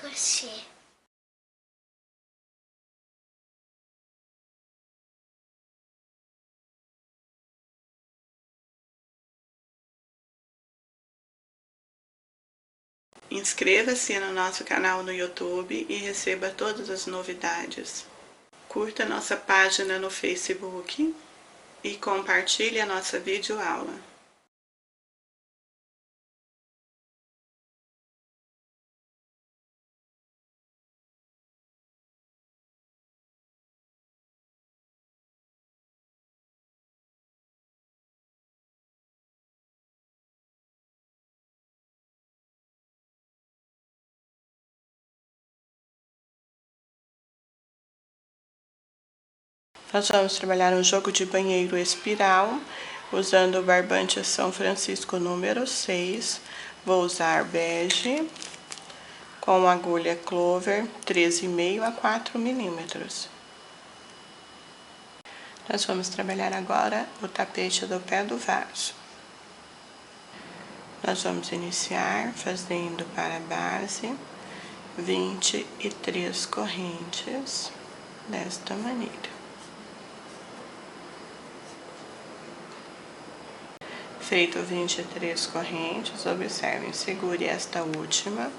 crochê. Inscreva-se no nosso canal no YouTube e receba todas as novidades. Curta nossa página no Facebook e compartilhe a nossa videoaula. Nós vamos trabalhar um jogo de banheiro espiral, usando o barbante São Francisco número 6. Vou usar bege, com agulha Clover 13,5 a 4 milímetros. Nós vamos trabalhar agora o tapete do pé do vaso. Nós vamos iniciar fazendo para a base 23 correntes, desta maneira. Feito 23 correntes, observem, segure esta última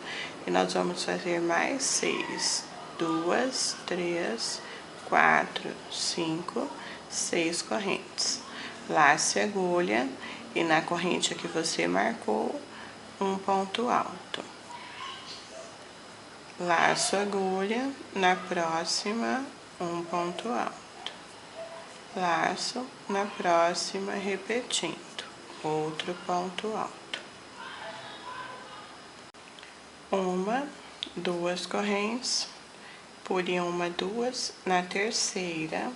e nós vamos fazer mais 6, 2, 3, 4, 5, 6 correntes. Lace a agulha e na corrente que você marcou, um ponto alto. Laço a agulha, na próxima, um ponto alto. Laço, na próxima, repetindo, outro ponto alto. Uma, duas correntes, pule uma, duas, na terceira,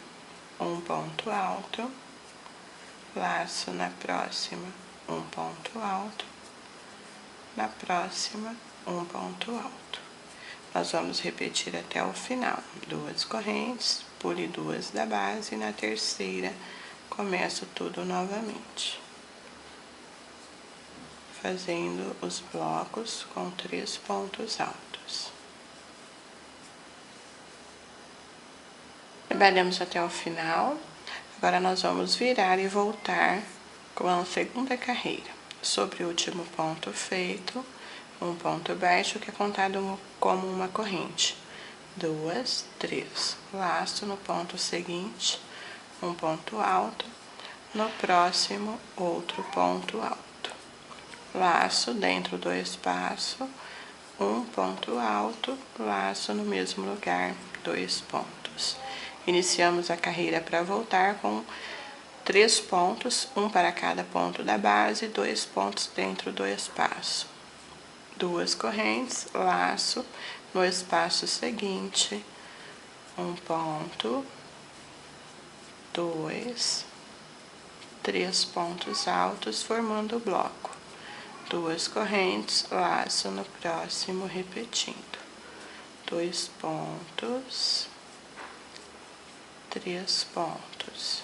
um ponto alto. Laço na próxima, um ponto alto. Na próxima, um ponto alto. Nós vamos repetir até o final. Duas correntes, pule duas da base, na terceira, começo tudo novamente. Fazendo os blocos com 3 pontos altos. Trabalhamos até o final. Agora nós vamos virar e voltar com a segunda carreira. Sobre o último ponto feito, um ponto baixo que é contado como uma corrente. 2, 3. Laço no ponto seguinte, um ponto alto. No próximo, outro ponto alto. Laço dentro do espaço, um ponto alto. Laço no mesmo lugar, 2 pontos. Iniciamos a carreira para voltar com 3 pontos, um para cada ponto da base, 2 pontos dentro do espaço. 2 correntes, laço no espaço seguinte, um ponto, 2, 3 pontos altos formando o bloco. 2 correntes, laço no próximo, repetindo. 2 pontos, 3 pontos.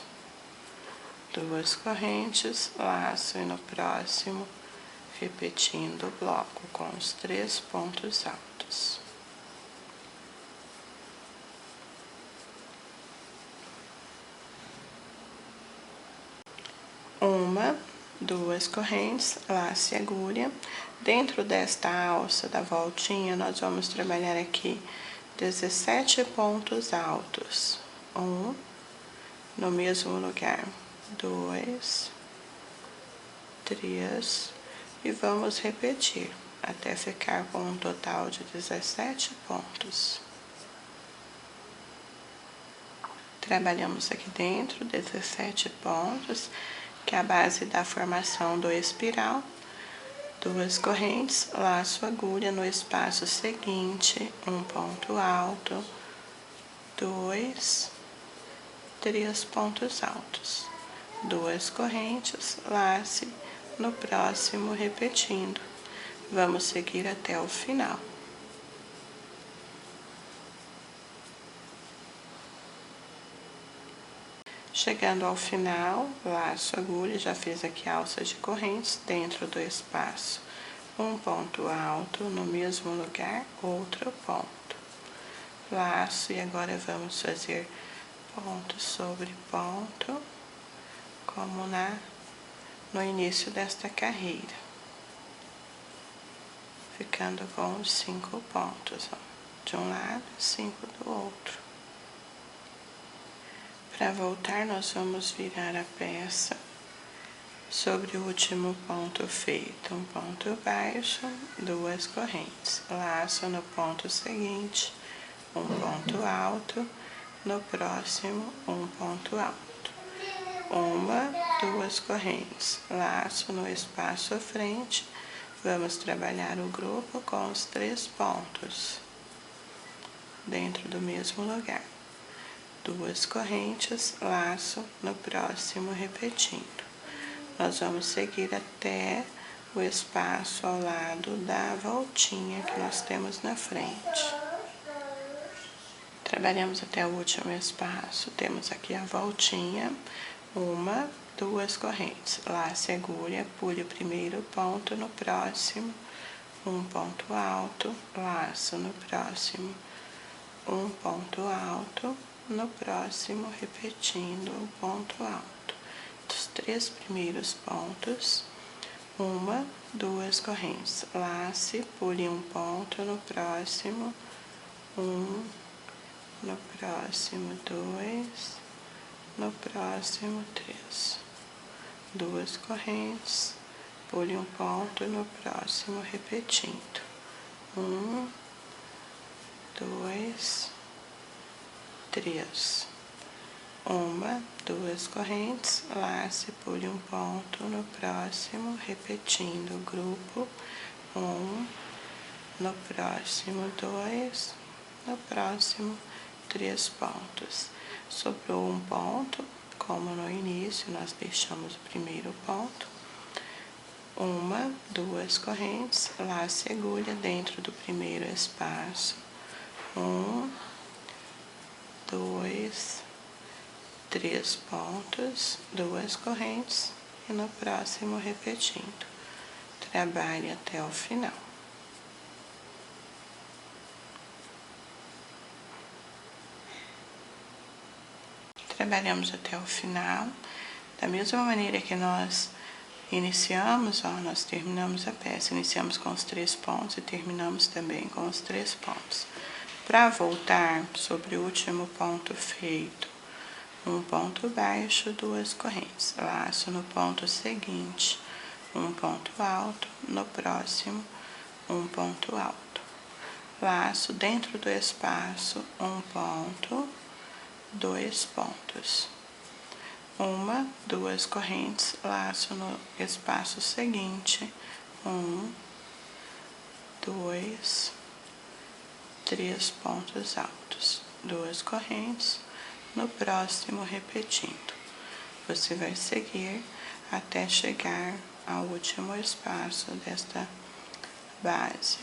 2 correntes, laço e no próximo, repetindo o bloco com os 3 pontos altos. Uma, duas correntes, laço e agulha. Dentro desta alça da voltinha, nós vamos trabalhar aqui 17 pontos altos. Um, no mesmo lugar, 2, 3, e vamos repetir até ficar com um total de 17 pontos. Trabalhamos aqui dentro 17 pontos, que é a base da formação do espiral. 2 correntes, laço agulha no espaço seguinte, um ponto alto, 2, 3 pontos altos. 2 correntes, lace no próximo, repetindo. Vamos seguir até o final. Chegando ao final, laço agulha, já fiz aqui a alça de correntes dentro do espaço. um ponto alto, no mesmo lugar, outro ponto. Laço, e agora vamos fazer ponto sobre ponto, como no início desta carreira, ficando com os 5 pontos, ó, de um lado, 5 do outro. Para voltar, nós vamos virar a peça sobre o último ponto feito, um ponto baixo, 2 correntes, laço no ponto seguinte, um ponto alto, no próximo, um ponto alto, uma, 2 correntes, laço no espaço à frente. Vamos trabalhar o grupo com os 3 pontos dentro do mesmo lugar, 2 correntes, laço no próximo, repetindo. Nós vamos seguir até o espaço ao lado da voltinha que nós temos na frente. Trabalhamos até o último espaço, temos aqui a voltinha, uma, 2 correntes, laço e agulha, pule o primeiro ponto, no próximo, um ponto alto, laço no próximo, um ponto alto, no próximo, repetindo o ponto alto. Dos 3 primeiros pontos, uma, 2 correntes, lace, pule um ponto, no próximo, um, no próximo, 2, no próximo, 3, 2 correntes, pule um ponto, no próximo, repetindo, 1, 2, 3, uma, 2 correntes, lace, pule um ponto, no próximo, repetindo o grupo, 1, no próximo, 2, no próximo, 3 pontos. Sobrou um ponto, como no início, nós deixamos o primeiro ponto, uma, 2 correntes, laço e agulha dentro do primeiro espaço, 1, 2, 3 pontos, 2 correntes, e no próximo repetindo. Trabalhe até o final. Trabalhamos até o final, da mesma maneira que nós iniciamos, ó, nós terminamos a peça, iniciamos com os 3 pontos e terminamos também com os 3 pontos. Para voltar sobre o último ponto feito, um ponto baixo, 2 correntes, laço no ponto seguinte, um ponto alto, no próximo, um ponto alto, laço dentro do espaço, um ponto, 2 pontos, uma, 2 correntes, laço no espaço seguinte, 1, 2, 3 pontos altos, 2 correntes, no próximo repetindo. Você vai seguir até chegar ao último espaço desta base.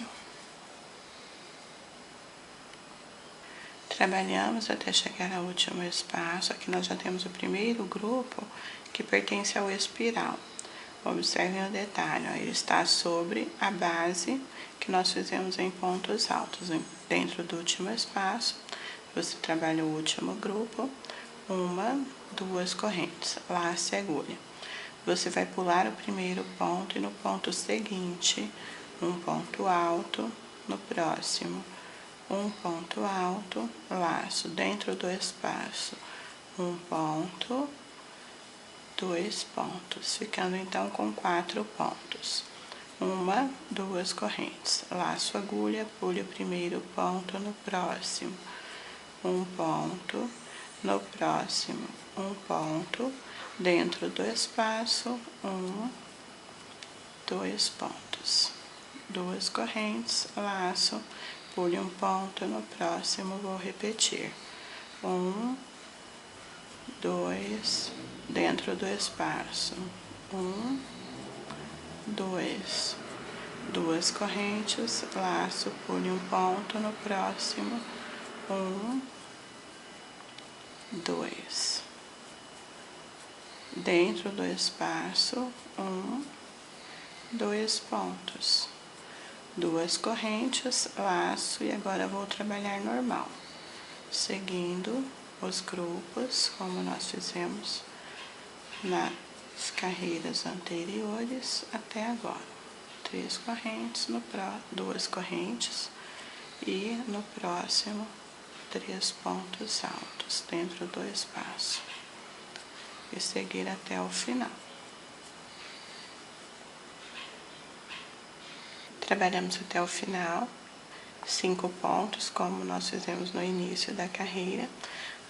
Trabalhamos até chegar ao último espaço. Aqui nós já temos o primeiro grupo que pertence ao espiral. Observem o detalhe, ó, ele está sobre a base que nós fizemos em pontos altos. Dentro do último espaço, você trabalha o último grupo, uma, 2 correntes, laço e agulha. Você vai pular o primeiro ponto e no ponto seguinte, um ponto alto, no próximo, um ponto alto, laço dentro do espaço, um ponto, 2 pontos, ficando então com 4 pontos. Uma, 2 correntes, laço, agulha, pule o primeiro ponto, no próximo, um ponto, no próximo, um ponto, dentro do espaço, 2 pontos, 2 correntes, laço, pule um ponto, no próximo vou repetir, 2, dentro do espaço, 2, 2 correntes, laço, pule um ponto, no próximo, 2, dentro do espaço, 2 pontos, 2 correntes, laço, e agora vou trabalhar normal, seguindo os grupos, como nós fizemos nas carreiras anteriores até agora. 3 correntes, 2 correntes, e no próximo 3 pontos altos dentro do espaço, e seguir até o final. Trabalhamos até o final, 5 pontos, como nós fizemos no início da carreira.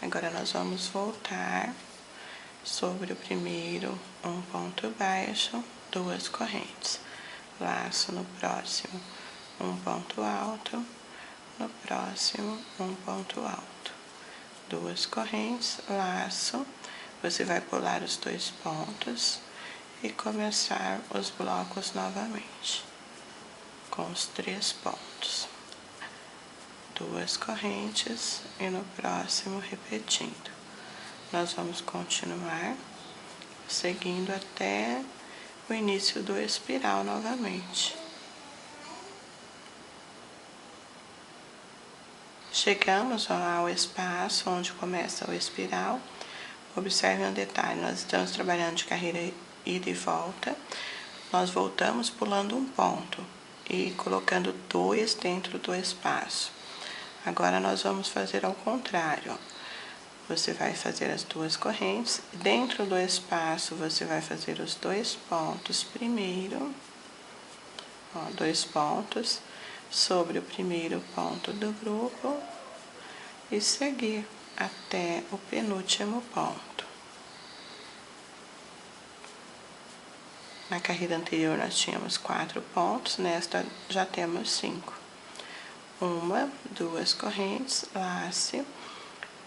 Agora nós vamos voltar sobre o primeiro, um ponto baixo, 2 correntes, laço no próximo, um ponto alto, no próximo, um ponto alto, 2 correntes, laço, você vai pular os 2 pontos e começar os blocos novamente, com os 3 pontos, 2 correntes, e no próximo repetindo. Nós vamos continuar seguindo até o início do espiral novamente. Chegamos ao espaço onde começa o espiral. Observe um detalhe, nós estamos trabalhando de carreira ida e volta. Nós voltamos pulando um ponto e colocando 2 dentro do espaço. Agora nós vamos fazer ao contrário. Você vai fazer as 2 correntes, dentro do espaço você vai fazer os 2 pontos primeiro, 2 pontos sobre o primeiro ponto do grupo e seguir até o penúltimo ponto. Na carreira anterior nós tínhamos 4 pontos, nesta já temos 5. 1, 2 correntes, lace,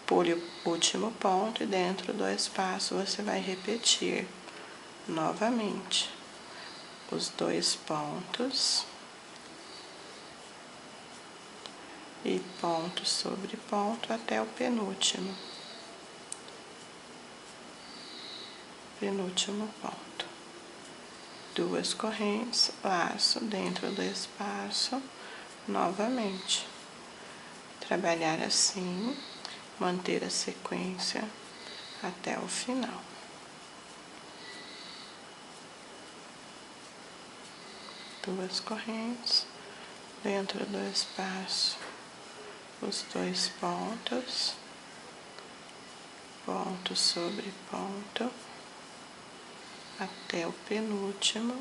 pule o último ponto e dentro do espaço você vai repetir novamente os 2 pontos e ponto sobre ponto até o penúltimo ponto. 2 correntes, laço dentro do espaço novamente. Trabalhar assim, manter a sequência até o final. 2 correntes, dentro do espaço, os 2 pontos, ponto sobre ponto, até o penúltimo,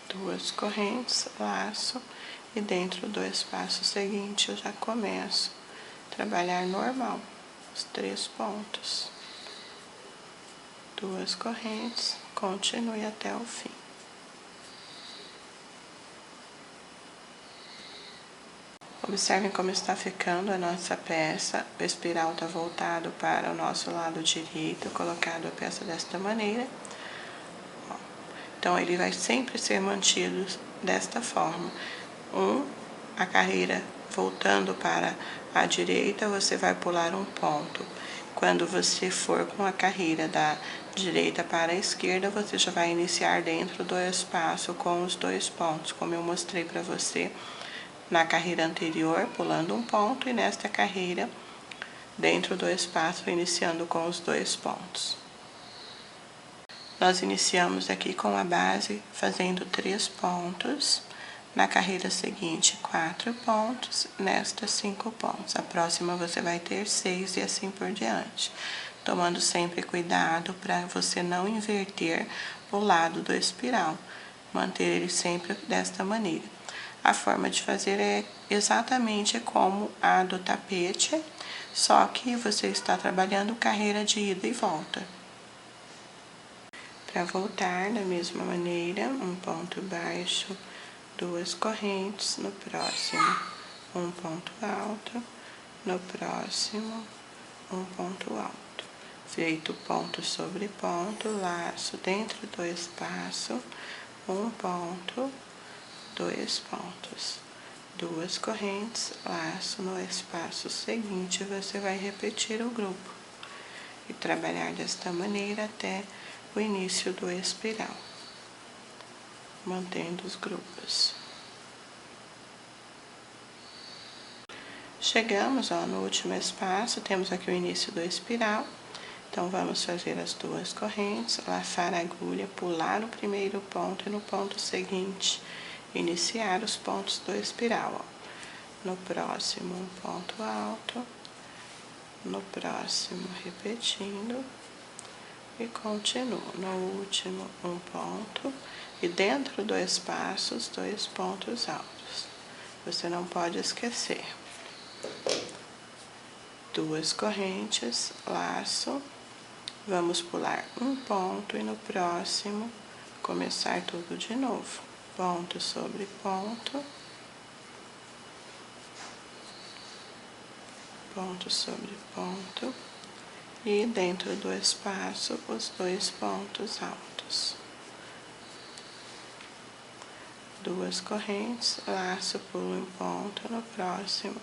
2 correntes, laço, e dentro do espaço seguinte eu já começo a trabalhar normal, os 3 pontos, 2 correntes, continue até o fim. Observem como está ficando a nossa peça. O espiral está voltado para o nosso lado direito, colocado a peça desta maneira. Então, ele vai sempre ser mantido desta forma. A carreira voltando para a direita, você vai pular um ponto. Quando você for com a carreira da direita para a esquerda, você já vai iniciar dentro do espaço com os 2 pontos, como eu mostrei para você na carreira anterior, pulando um ponto, e nesta carreira, dentro do espaço, iniciando com os 2 pontos. Nós iniciamos aqui com a base, fazendo 3 pontos, na carreira seguinte 4 pontos, nesta 5 pontos. A próxima você vai ter 6 e assim por diante, tomando sempre cuidado para você não inverter o lado do espiral, manter ele sempre desta maneira. A forma de fazer é exatamente como a do tapete, só que você está trabalhando carreira de ida e volta. Para voltar da mesma maneira, um ponto baixo, 2 correntes, no próximo um ponto alto, no próximo um ponto alto. Feito ponto sobre ponto, laço dentro do espaço, um ponto, 2 pontos, 2 correntes, laço no espaço seguinte, você vai repetir o grupo e trabalhar desta maneira até o início do espiral. mantendo os grupos. Chegamos, ó, no último espaço, temos aqui o início do espiral. Então, vamos fazer as 2 correntes, laçar a agulha, pular no primeiro ponto e no ponto seguinte, iniciar os pontos do espiral, ó. No próximo, um ponto alto, no próximo, repetindo, e continuo. No último, um ponto, e dentro do espaço, os 2 pontos altos. Você não pode esquecer. 2 correntes, laço, vamos pular um ponto e no próximo começar tudo de novo. Ponto sobre ponto, ponto sobre ponto e dentro do espaço os 2 pontos altos. 2 correntes, laço, pulo um ponto, no próximo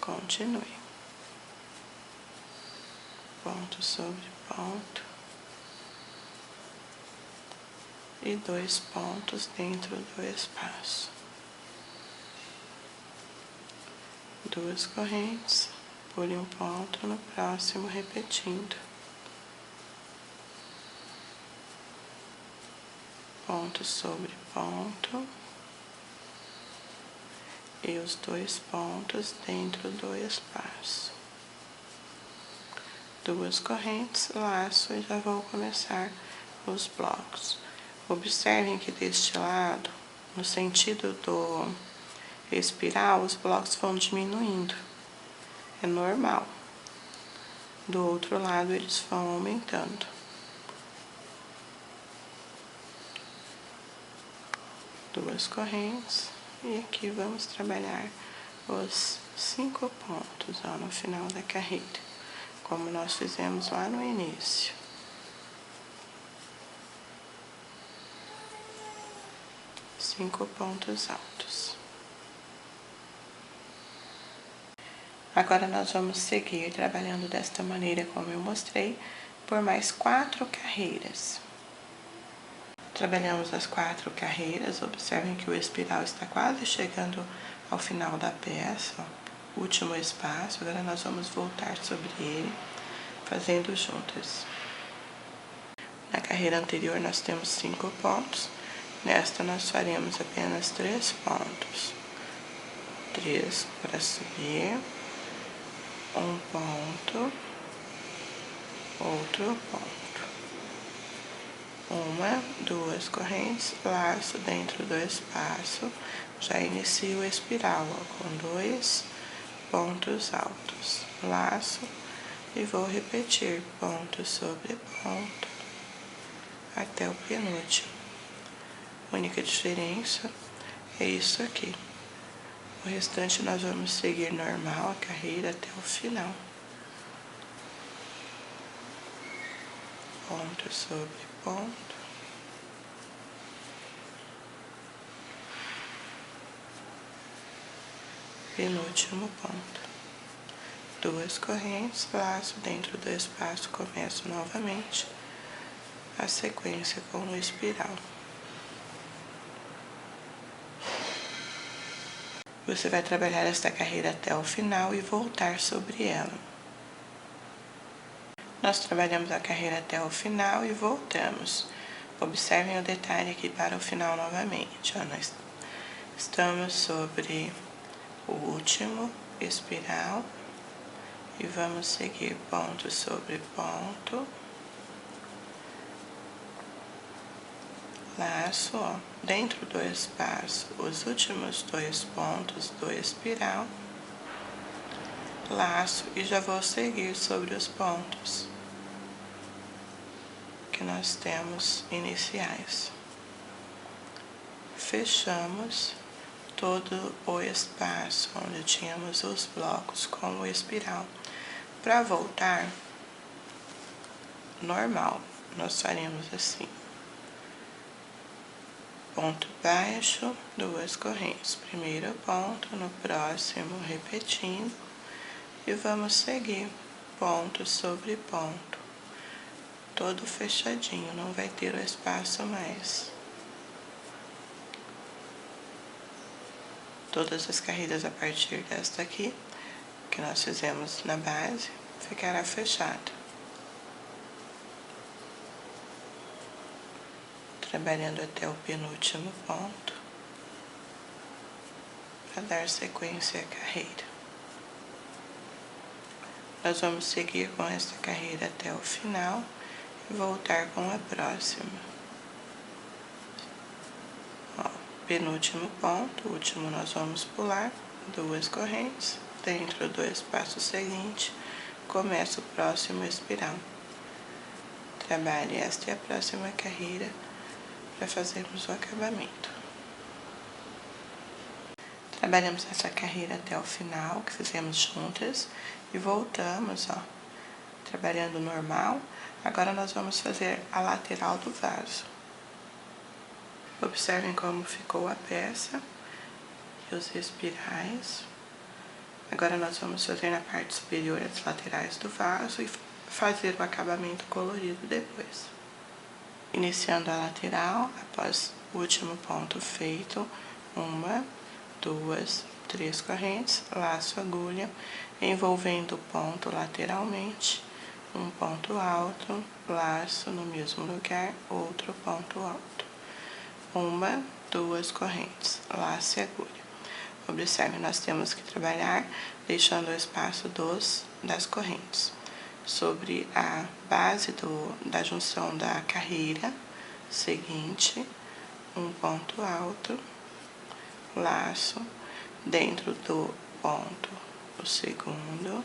continue. Ponto sobre ponto e 2 pontos dentro do espaço. 2 correntes, pule um ponto, no próximo repetindo. Ponto sobre ponto e os 2 pontos dentro do espaço. 2 correntes, laço e já vou começar os blocos. Observem que deste lado, no sentido do espiral, os blocos vão diminuindo. É normal. Do outro lado, eles vão aumentando. Duas correntes. E aqui vamos trabalhar os 5 pontos, ó, no final da carreira, como nós fizemos lá no início. Cinco pontos altos. Agora nós vamos seguir trabalhando desta maneira como eu mostrei, por mais 4 carreiras. Trabalhamos as 4 carreiras, observem que o espiral está quase chegando ao final da peça, ó, último espaço. Agora nós vamos voltar sobre ele, fazendo juntas. Na carreira anterior nós temos 5 pontos, nesta nós faremos apenas 3 pontos. 3 para subir, um ponto, outro ponto. 1, 2 correntes, laço dentro do espaço, já inicio o espiral, ó, com 2 pontos altos, laço e vou repetir ponto sobre ponto até o penúltimo. A única diferença é isso aqui. O restante nós vamos seguir normal a carreira até o final. Ponto sobre ponto. Penúltimo ponto. 2 correntes, laço dentro do espaço, começo novamente a sequência com o espiral. Você vai trabalhar esta carreira até o final e voltar sobre ela. Nós trabalhamos a carreira até o final e voltamos. Observem o detalhe aqui para o final novamente. Ó, nós estamos sobre o último espiral e vamos seguir ponto sobre ponto. Laço, ó, dentro do espaço, os últimos 2 pontos do espiral, laço e já vou seguir sobre os pontos que nós temos iniciais. Fechamos todo o espaço onde tínhamos os blocos com o espiral. Para voltar, normal, nós faremos assim. Ponto baixo, 2 correntes. Primeiro ponto, no próximo repetindo. E vamos seguir ponto sobre ponto. Todo fechadinho, não vai ter o espaço mais. todas as carreiras a partir desta aqui, que nós fizemos na base, ficará fechado. Trabalhando até o penúltimo ponto, para dar sequência à carreira. Nós vamos seguir com esta carreira até o final e voltar com a próxima. Ó, penúltimo ponto, último nós vamos pular 2 correntes, dentro do espaço seguinte, começa o próximo espiral. Trabalhe esta e a próxima carreira para fazermos o acabamento. Trabalhamos essa carreira até o final, que fizemos juntas, e voltamos, ó, trabalhando normal. Agora nós vamos fazer a lateral do vaso. Observem como ficou a peça e os espirais. Agora nós vamos fazer na parte superior as laterais do vaso e fazer o acabamento colorido depois. Iniciando a lateral, após o último ponto feito, 1, 2, 3 correntes, laço agulha, envolvendo o ponto lateralmente, um ponto alto, laço no mesmo lugar, outro ponto alto. 1, 2 correntes, laço e agulha. Observe, nós temos que trabalhar deixando o espaço das correntes. Sobre a base da junção da carreira seguinte, um ponto alto, laço, dentro do ponto, o segundo,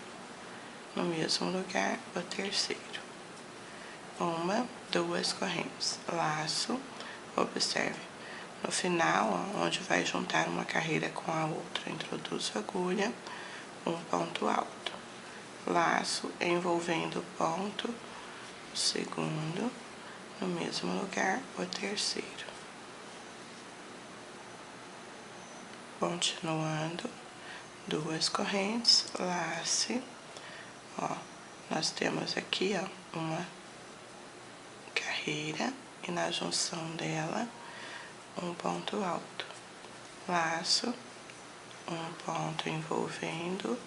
no mesmo lugar, o terceiro. 1, 2 correntes, laço, observe, no final, onde vai juntar uma carreira com a outra, introduzo a agulha, um ponto alto. Laço envolvendo o ponto, o segundo, no mesmo lugar, o terceiro. Continuando, 2 correntes, lace, ó, nós temos aqui, ó, uma carreira e na junção dela, um ponto alto. Laço, um ponto envolvendo,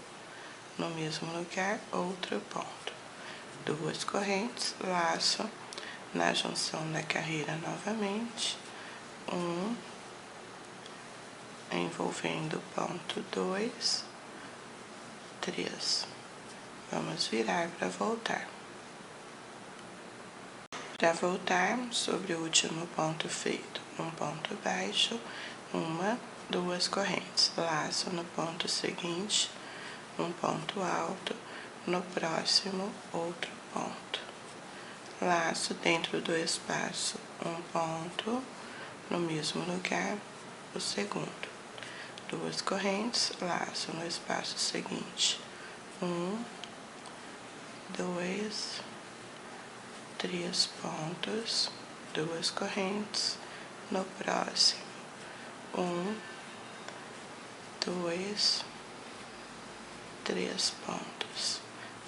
no mesmo lugar, outro ponto. 2 correntes, laço, na junção da carreira novamente, envolvendo o ponto 2, 3. Vamos virar para voltar. Para voltar, sobre o último ponto feito, um ponto baixo, 1, 2 correntes, laço no ponto seguinte, um ponto alto, no próximo, outro ponto. Laço dentro do espaço, um ponto, no mesmo lugar, o segundo. 2 correntes, laço no espaço seguinte, 1, 2, 3 pontos, 2 correntes, no próximo, 1, 2, 3 pontos,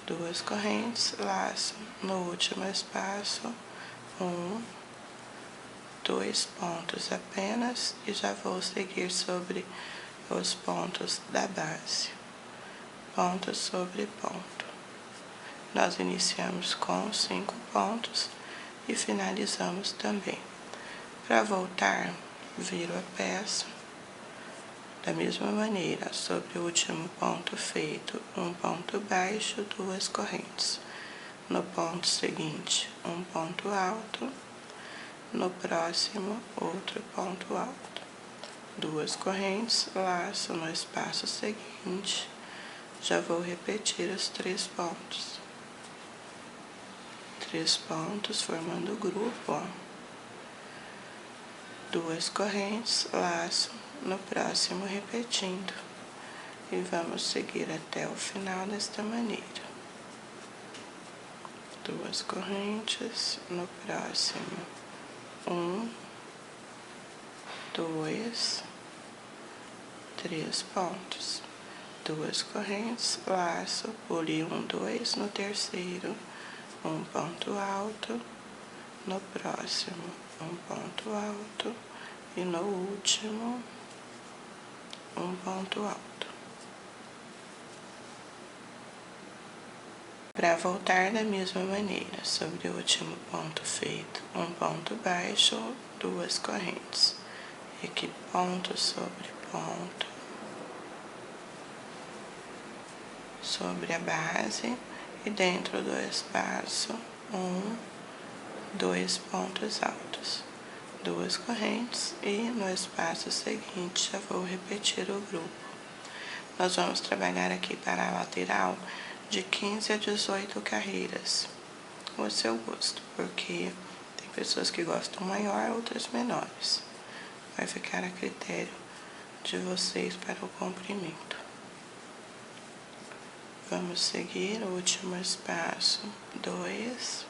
2 correntes, laço no último espaço, 1, 2 pontos apenas, e já vou seguir sobre os pontos da base, ponto sobre ponto. Nós iniciamos com 5 pontos e finalizamos também. Para voltar, viro a peça da mesma maneira, sobre o último ponto feito, um ponto baixo, 2 correntes. No ponto seguinte, um ponto alto, no próximo, outro ponto alto. 2 correntes, laço no espaço seguinte, já vou repetir os 3 pontos. 3 pontos formando o grupo, ó. 2 correntes, laço, no próximo repetindo. E vamos seguir até o final desta maneira. 2 correntes, no próximo, 1, 2, 3 pontos. 2 correntes, laço, pule 1, 2, no terceiro, um ponto alto, no próximo, um ponto alto, e no último, um ponto alto. Para voltar da mesma maneira, sobre o último ponto feito, um ponto baixo, duas correntes. E aqui ponto sobre ponto, sobre a base e dentro do espaço, dois pontos altos, duas correntes e no espaço seguinte já vou repetir o grupo. Nós vamos trabalhar aqui para a lateral de 15 a 18 carreiras, o seu gosto, porque tem pessoas que gostam maior, outras menores. Vai ficar a critério de vocês para o comprimento. Vamos seguir o último espaço, 2,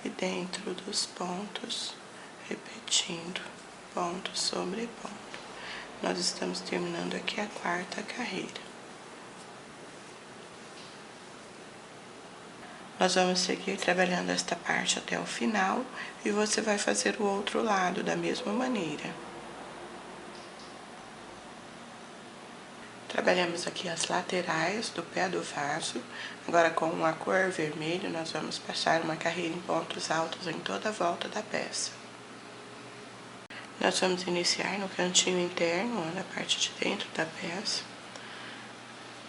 e dentro dos pontos, repetindo, ponto sobre ponto. Nós estamos terminando aqui a quarta carreira. Nós vamos seguir trabalhando esta parte até o final e você vai fazer o outro lado da mesma maneira. Trabalhamos aqui as laterais do pé do vaso. Agora com a cor vermelho nós vamos passar uma carreira em pontos altos em toda a volta da peça. Nós vamos iniciar no cantinho interno, na parte de dentro da peça.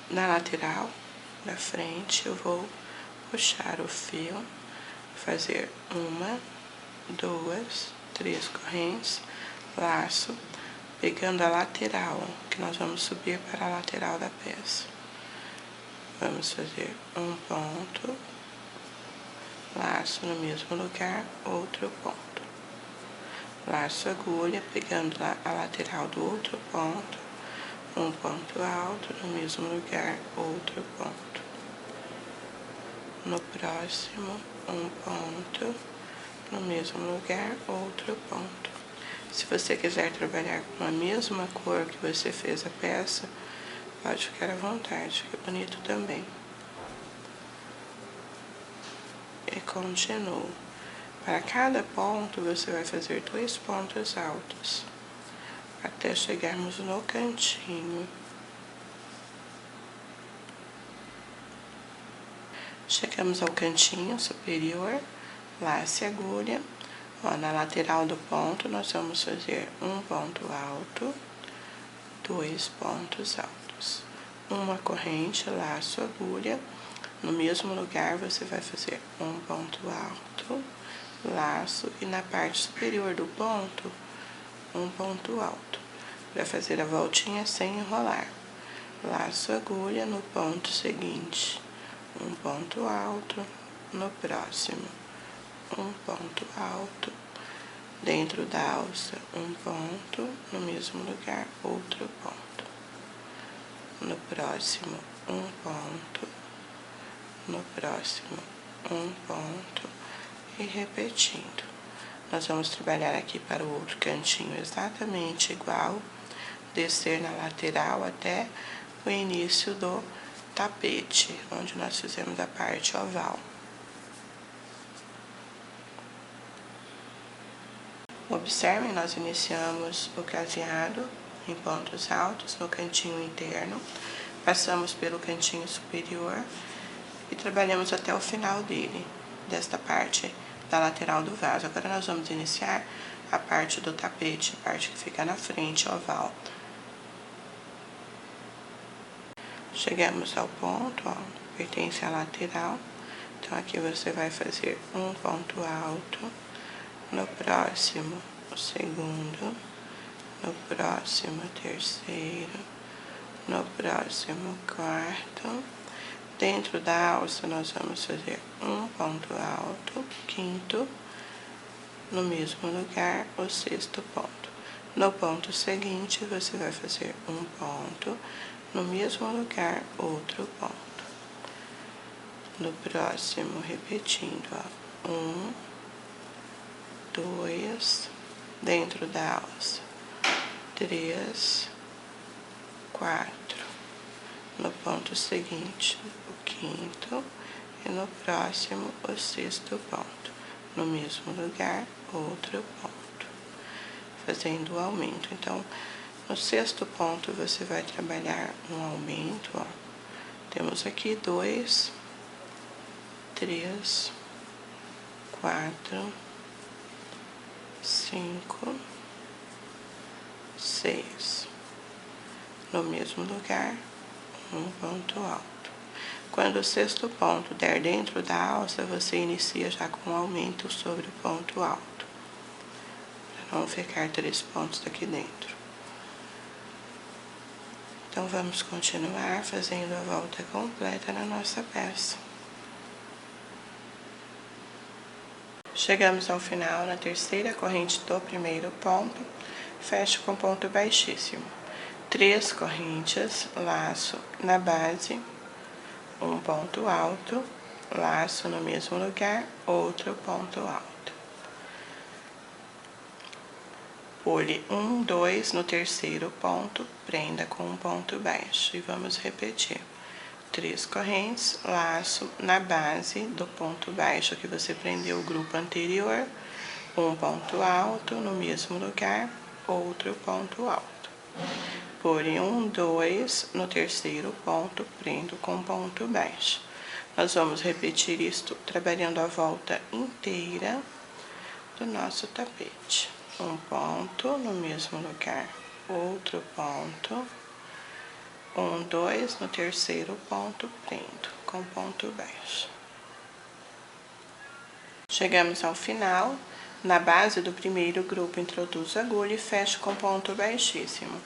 Na lateral da frente eu vou puxar o fio, fazer 1, 2, 3 correntes, laço, pegando a lateral, que nós vamos subir para a lateral da peça. Vamos fazer um ponto, laço no mesmo lugar, outro ponto. Laço agulha, pegando a lateral do outro ponto, um ponto alto, no mesmo lugar, outro ponto. No próximo, um ponto, no mesmo lugar, outro ponto. Se você quiser trabalhar com a mesma cor que você fez a peça, pode ficar à vontade, fica bonito também. E continuo. Para cada ponto, você vai fazer 2 pontos altos, até chegarmos no cantinho. Chegamos ao cantinho superior, lace a agulha. Ó, na lateral do ponto, nós vamos fazer um ponto alto, 2 pontos altos. Uma corrente, laço, agulha. No mesmo lugar, você vai fazer um ponto alto, laço, e na parte superior do ponto, um ponto alto. Para fazer a voltinha sem enrolar. Laço, agulha no ponto seguinte. Um ponto alto, no próximo, um ponto alto, dentro da alça, um ponto, no mesmo lugar, outro ponto. No próximo, um ponto, no próximo, um ponto, e repetindo. Nós vamos trabalhar aqui para o outro cantinho exatamente igual, descer na lateral até o início do tapete, onde nós fizemos a parte oval. Observem, nós iniciamos o caseado em pontos altos no cantinho interno, passamos pelo cantinho superior e trabalhamos até o final dele, desta parte da lateral do vaso. Agora nós vamos iniciar a parte do tapete, a parte que fica na frente, oval. Chegamos ao ponto, ó, pertence à lateral. Então, aqui você vai fazer um ponto alto, no próximo, o segundo, no próximo, terceiro, no próximo, quarto. Dentro da alça, nós vamos fazer um ponto alto, quinto, no mesmo lugar, o sexto ponto. No ponto seguinte, você vai fazer um ponto, no mesmo lugar, outro ponto. No próximo, repetindo, ó, 1, 2, dentro da alça, 3, 4. No ponto seguinte, o quinto, e no próximo, o sexto ponto. No mesmo lugar, outro ponto. Fazendo o aumento. Então, No sexto ponto, você vai trabalhar um aumento, ó. Temos aqui 2, 3, 4, 5, 6. No mesmo lugar, um ponto alto. Quando o sexto ponto der dentro da alça, você inicia já com um aumento sobre o ponto alto, para não ficar 3 pontos aqui dentro. Então, vamos continuar fazendo a volta completa na nossa peça. Chegamos ao final, na terceira corrente do primeiro ponto, fecho com ponto baixíssimo. 3 correntes, laço na base, um ponto alto, laço no mesmo lugar, outro ponto alto. Pule 1, 2 no terceiro ponto, prenda com um ponto baixo e vamos repetir. 3 correntes, laço na base do ponto baixo que você prendeu o grupo anterior, um ponto alto no mesmo lugar, outro ponto alto. Pule 1, 2 no terceiro ponto, prendo com ponto baixo. Nós vamos repetir isto trabalhando a volta inteira do nosso tapete. Um ponto no mesmo lugar, outro ponto, 1, 2 no terceiro ponto, prendo com ponto baixo. Chegamos ao final, na base do primeiro grupo introduzo a agulha e fecho com ponto baixíssimo.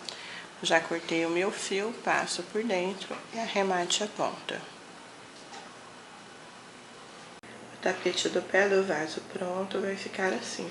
Já cortei o meu fio, passo por dentro e arremate a ponta. O tapete do pé do vaso pronto vai ficar assim.